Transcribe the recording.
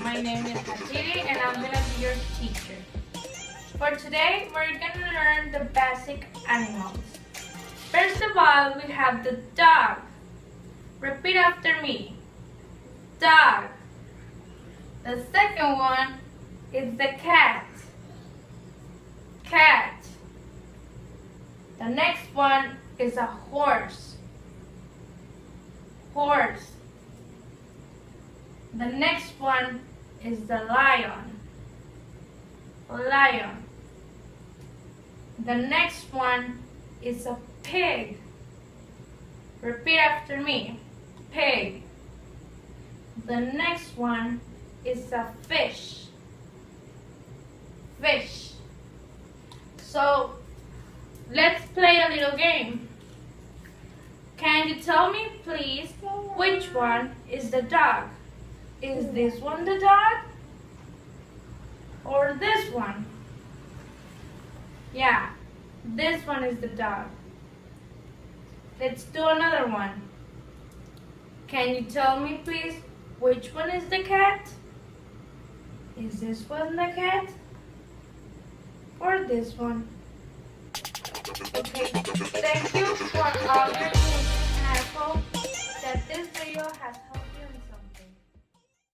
My name is Hatiri and I'm gonna be your teacher. For today, we're gonna learn the basic animals. First of all, we have the dog. Repeat after me. Dog. The second one is the cat. Cat. The next one is a horse. Horse. The next one is the lion. Lion. The next one is a pig. Repeat after me. Pig. The next one is a fish. Fish. So, let's play a little game. Can you tell me, please, which one is the dog? Is this one the dog? Or this one? Yeah, this one is the dog. Let's do another one. Can you tell me, please, which one is the cat? Is this one the cat? Or this one? Okay, thank you for all your attention, and I hope that this video has helped.